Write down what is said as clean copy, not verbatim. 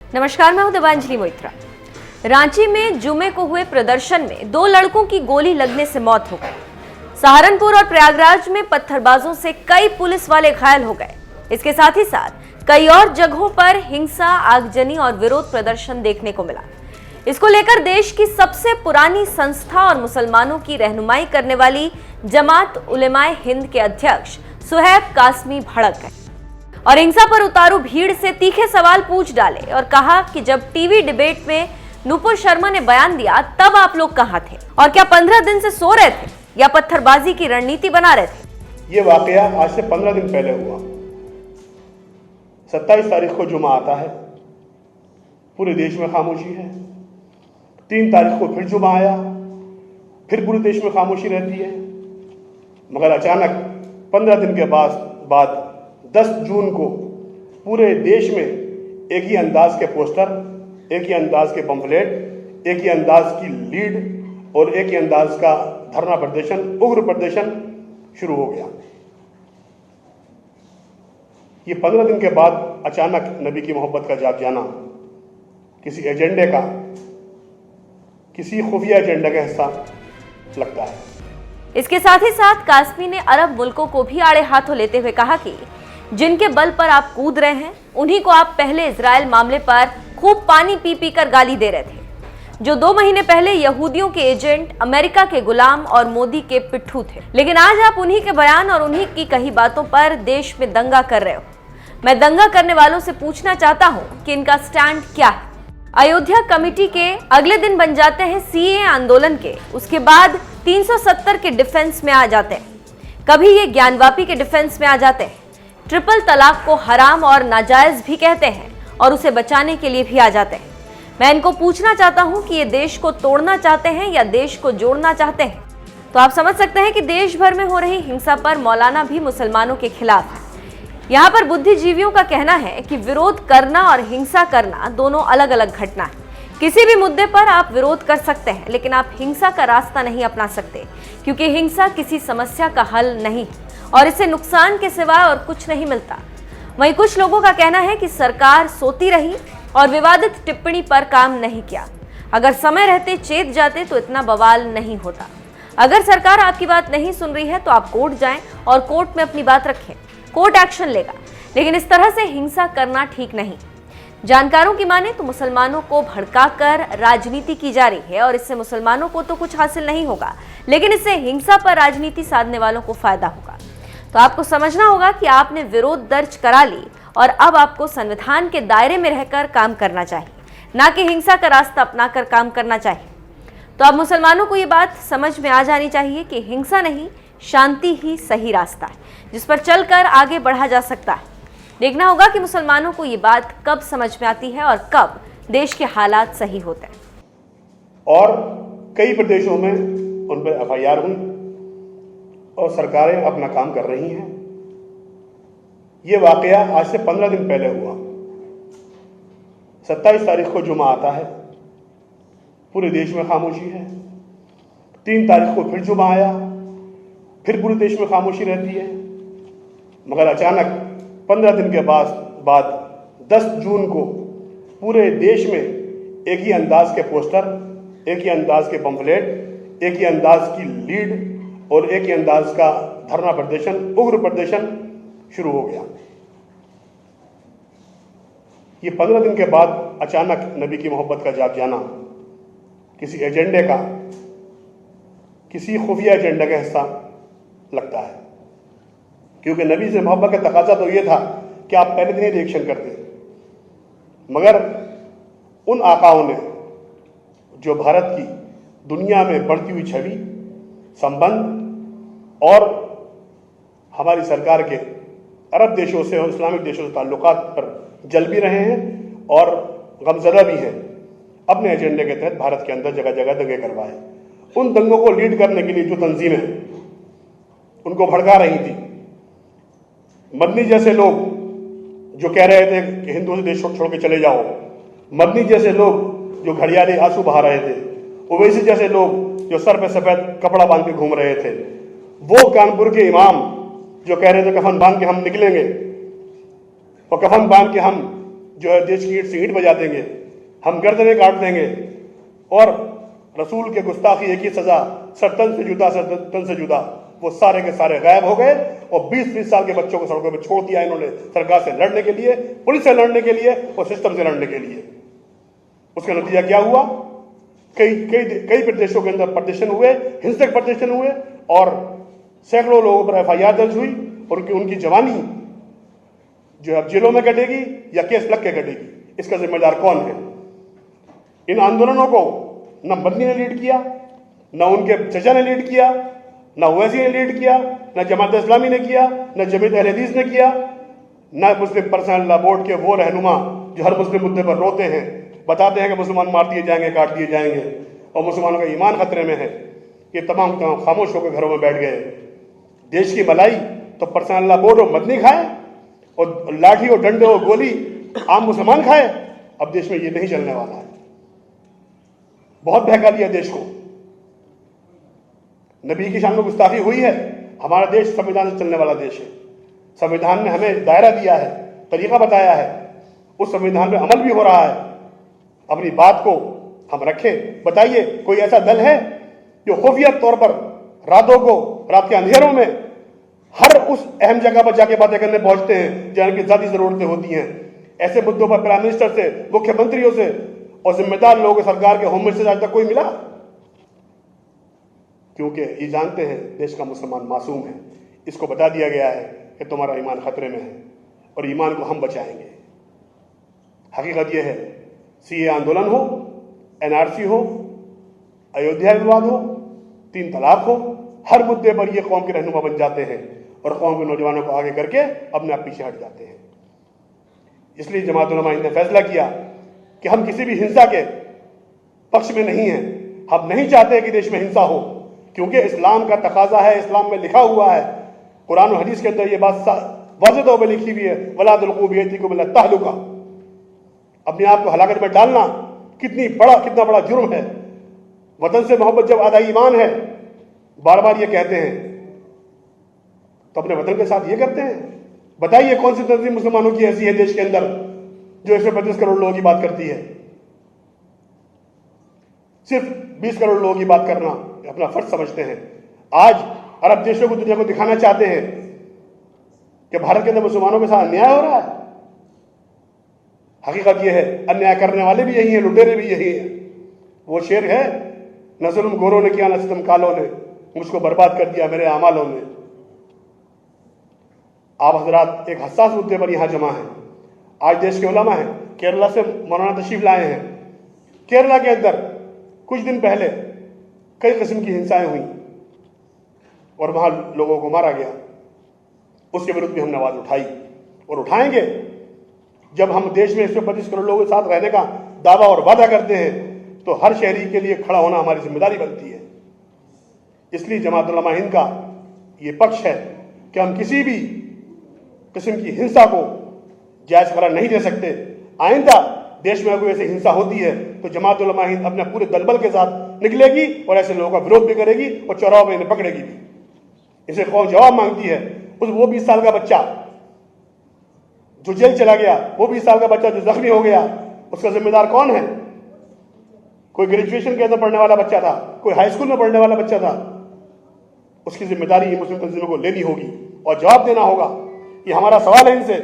नमस्कार, मैं हूं देवांजलि मोइत्रा। रांची में जुमे को हुए प्रदर्शन में 2 लड़कों की गोली लगने से मौत हो गई। सहारनपुर और प्रयागराज में पत्थरबाजों से कई पुलिस वाले घायल हो गए। इसके साथ ही साथ कई और जगहों पर हिंसा, आगजनी और विरोध प्रदर्शन देखने को मिला। इसको लेकर देश की सबसे पुरानी संस्था और मुसलमानों की रहनुमाई करने वाली जमात उलेमाए हिंद के अध्यक्ष सुहैब कासमी भड़क गए और हिंसा पर उतारू भीड़ से तीखे सवाल पूछ डाले और कहा कि जब टीवी डिबेट में नुपुर शर्मा ने बयान दिया तब आप लोग कहां थे और क्या 15 दिन से सो रहे थे या पत्थरबाजी की रणनीति बना रहे थे। ये वाकया आज से 15 दिन पहले हुआ। 27 तारीख को जुमा आता है, पूरे देश में खामोशी है। 3 तारीख को फिर जुमा आया, फिर पूरे देश में खामोशी रहती है। मगर अचानक 15 दिन के बाद 10 जून को पूरे देश में एक ही अंदाज के पोस्टर, एक ही अंदाज के पंफलेट, एक ही अंदाज की लीड और एक ही अंदाज का धरना प्रदर्शन, उग्र प्रदर्शन शुरू हो गया। ये 15 दिन के बाद अचानक नबी की मोहब्बत का जाग जाना किसी एजेंडे का, किसी खुफिया एजेंडे का हिस्सा लगता है। इसके साथ ही साथ कासमी ने अरब मुल्कों को भी आड़े हाथों लेते हुए कहा कि जिनके बल पर आप कूद रहे हैं उन्हीं को आप पहले इजराइल मामले पर खूब पानी पी पी कर गाली दे रहे थे, जो 2 महीने पहले यहूदियों के एजेंट, अमेरिका के गुलाम और मोदी के पिट्ठू थे। लेकिन आज आप उन्हीं के बयान और उन्हीं की कही बातों पर देश में दंगा कर रहे हो। मैं दंगा करने वालों से पूछना चाहता हूं कि इनका स्टैंड क्या है। अयोध्या कमेटी के अगले दिन बन जाते हैं सीए आंदोलन के, उसके बाद 370 के डिफेंस में आ जाते हैं, कभी ये ज्ञानवापी के डिफेंस में आ जाते हैं, ट्रिपल तलाक को हराम और नाजायज भी कहते हैं और उसे बचाने के लिए भी आ जाते हैं। मैं इनको पूछना चाहता हूं कि ये देश को तोड़ना चाहते हैं या देश को जोड़ना चाहते हैं। तो आप समझ सकते हैं कि देश भर में हो रही हिंसा पर मौलाना भी मुसलमानों के खिलाफ है। यहाँ पर बुद्धिजीवियों का कहना है कि विरोध करना और हिंसा करना दोनों अलग अलग घटना है। किसी भी मुद्दे पर आप विरोध कर सकते हैं, लेकिन आप हिंसा का रास्ता नहीं अपना सकते, क्योंकि हिंसा किसी समस्या का हल नहीं है और इससे नुकसान के सिवाय और कुछ नहीं मिलता। वहीं कुछ लोगों का कहना है कि सरकार सोती रही और विवादित टिप्पणी पर काम नहीं किया। अगर समय रहते चेत जाते तो इतना बवाल नहीं होता। अगर सरकार आपकी बात नहीं सुन रही है तो आप कोर्ट जाएं और कोर्ट में अपनी बात रखें, कोर्ट एक्शन लेगा। लेकिन इस तरह से हिंसा करना ठीक नहीं। जानकारों की माने तो मुसलमानों को भड़काकर राजनीति की जा रही है और इससे मुसलमानों को तो कुछ हासिल नहीं होगा, लेकिन इससे हिंसा पर राजनीति साधने वालों को फायदा होगा। तो आपको समझना होगा कि आपने विरोध दर्ज करा ली और अब आपको संविधान के दायरे में रहकर काम करना चाहिए, ना कि हिंसा का रास्ता अपनाकर काम करना चाहिए। तो अब मुसलमानों को ये बात समझ में आ जानी चाहिए कि हिंसा नहीं, शांति ही सही रास्ता है जिस पर चलकर आगे बढ़ा जा सकता है। देखना होगा कि मुसलमानों को ये बात कब समझ में आती है और कब देश के हालात सही होते हैं। और कई प्रदेशों में उन पर FIR हुई और सरकारें अपना काम कर रही हैं। ये वाकया आज से 15 दिन पहले हुआ। 27 तारीख को जुमा आता है, पूरे देश में खामोशी है। 3 तारीख को फिर जुमा आया, फिर पूरे देश में खामोशी रहती है। मगर अचानक 15 दिन के बाद 10 जून को पूरे देश में एक ही अंदाज के पोस्टर, एक ही अंदाज के पंफलेट, एक ही अंदाज की लीड और एक ही अंदाज का धरना प्रदर्शन, उग्र प्रदर्शन शुरू हो गया। ये 15 दिन के बाद अचानक नबी की मोहब्बत का जाग जाना किसी एजेंडे का, किसी खुफिया एजेंडे का हिस्सा लगता है, क्योंकि नबी से मोहब्बत का तकाजा तो ये था कि आप पहले दिन ही रिएक्शन करते। मगर उन आकाओं ने जो भारत की दुनिया में बढ़ती हुई छवि, संबंध और हमारी सरकार के अरब देशों से और इस्लामिक देशों से ताल्लुकात पर जल भी रहे हैं और गमज़दा भी हैं, अपने एजेंडे के तहत भारत के अंदर जगह जगह दंगे करवाए। उन दंगों को लीड करने के लिए जो तंजीमें उनको भड़का रही थी, मदनी जैसे लोग जो कह रहे थे कि हिंदुओं से देश छोड़ के चले जाओ, मदनी जैसे लोग जो घड़ियाली आंसू बहा रहे थे, ओवैसी जैसे लोग जो सर पे सफेद कपड़ा बांध के घूम रहे थे, वो कानपुर के इमाम जो कह रहे थे कफन बांध के हम निकलेंगे और कफन बांध के हम जो है देश की ईंट से ईंट बजा देंगे, हम गर्दनें काट देंगे और रसूल के गुस्ताखी एक ही सजा, सर तन से जुदा, सर तन से जुदा, वो सारे के सारे गायब हो गए और 20-20 साल के बच्चों को सड़कों पर छोड़ दिया इन्होंने सरकार से लड़ने के लिए, पुलिस से लड़ने के लिए और सिस्टम से लड़ने के लिए। उसका नतीजा क्या हुआ? कई प्रदेशों के अंदर प्रदर्शन हुए, हिंसक प्रदर्शन हुए और सैकड़ों लोगों पर FIR दर्ज हुई और उनकी जवानी जो अब जेलों में कटेगी या केस लग के कटेगी। इसका जिम्मेदार कौन है? इन आंदोलनों को न मदनी ने लीड किया, न उनके चचा ने लीड किया, न ओवैसी ने लीड किया, न जमात इस्लामी ने किया, न जमीयत अहले हदीस ने किया, न मुस्लिम पर्सनल लॉ बोर्ड के वो रहनुमा जो हर मुस्लिम मुद्दे पर रोते हैं, बताते हैं कि मुसलमान मार दिए जाएंगे, काट दिए जाएंगे और मुसलमानों का ईमान खतरे में है। ये तमाम खामोश होकर घरों में बैठ गए। देश की भलाई तो पर्सनल लॉ बोर्ड और मदनी खाए और लाठी और डंडे और गोली आम मुसलमान खाए। अब देश में ये नहीं चलने वाला है। बहुत बहका लिया देश को। नबी की शान में गुस्ताखी हुई है। हमारा देश संविधान से चलने वाला देश है। संविधान ने हमें दायरा दिया है, तरीका बताया है, उस संविधान पे अमल भी हो रहा है। अपनी बात को हम रखें। बताइए, कोई ऐसा दल है जो खुफिया तौर पर रातों को, रात के अंधेरों में हर उस अहम जगह पर जाके बातें करने पहुंचते हैं जहां की ज्यादा जरूरतें होती हैं? ऐसे मुद्दों पर प्राइम मिनिस्टर से, मुख्यमंत्रियों से और जिम्मेदार लोगों सरकार के होम मिनिस्टर से आज तक कोई मिला? क्योंकि ये जानते हैं देश का मुसलमान मासूम है। इसको बता दिया गया है कि तुम्हारा ईमान खतरे में है और ईमान को हम बचाएंगे। हकीकत यह है, CA आंदोलन हो, NRC हो, अयोध्या विवाद हो, 3 तलाक हो, हर मुद्दे पर ये कौम के रहनुमा बन जाते हैं और कौम के नौजवानों को आगे करके अपने आप पीछे हट जाते हैं। इसलिए जमात उलमा हिंद ने फैसला किया कि हम किसी भी हिंसा के पक्ष में नहीं हैं। हम नहीं चाहते कि देश में हिंसा हो, क्योंकि इस्लाम का तकाजा है, इस्लाम में लिखा हुआ है, कुरान और हदीस के अंदर ये बात वाज़ेह तौर पर लिखी हुई है, वला तुल्कू बियदिकुम इला तहलुका। अपने आप को हलाकत में डालना कितना बड़ा जुर्म है। वतन से मोहब्बत जब आधा ईमान है, बार बार ये कहते हैं, तो अपने वतन के साथ ये करते हैं। बताइए कौन सी तंजीम मुसलमानों की ऐसी है देश के अंदर जो 135 करोड़ लोगों की बात करती है? सिर्फ 20 करोड़ लोगों की बात करना अपना फर्ज समझते हैं। आज अरब देशों को, दुनिया को दिखाना चाहते हैं कि भारत के अंदर मुसलमानों के साथ अन्याय हो रहा है। हकीकत यह है, अन्याय करने वाले भी यही हैं, लुटेरे भी यही हैं। वो शेर है, न जुल्म गोरों ने किया, न सितम कालों ने, मुझको बर्बाद कर दिया मेरे अमालों ने। आप हजरात एक हसास मुद्दे पर यहां जमा हैं। आज देश के उलमा हैं, केरला से मौलाना तशरीफ लाए हैं। केरला के अंदर कुछ दिन पहले कई किस्म की हिंसाएं हुई और वहां लोगों को मारा गया। उसके विरुद्ध भी हमने आवाज उठाई और उठाएंगे। जब हम देश में 125 करोड़ लोगों के साथ रहने का दावा और वादा करते हैं तो हर शहरी के लिए खड़ा होना हमारी जिम्मेदारी बनती है। इसलिए जमात उलमा हिंद का ये पक्ष है कि हम किसी भी किस्म की हिंसा को जायज करार नहीं दे सकते। आइंदा देश में अगर ऐसी हिंसा होती है तो जमात उलमा हिंद अपने पूरे दलबल के साथ निकलेगी और ऐसे लोगों का विरोध भी करेगी और चौराहों में इन्हें पकड़ेगी भी। इसे कौन जवाब मांगती है? वो 20 साल का बच्चा जो जेल चला गया, वो 20 साल का बच्चा जो जख्मी हो गया, उसका जिम्मेदार कौन है? कोई ग्रेजुएशन के अंदर पढ़ने वाला बच्चा था, कोई हाई स्कूल में पढ़ने वाला बच्चा था। उसकी जिम्मेदारी मुस्लिम तंजीमों को लेनी होगी और जवाब देना होगा। ये हमारा सवाल है इनसे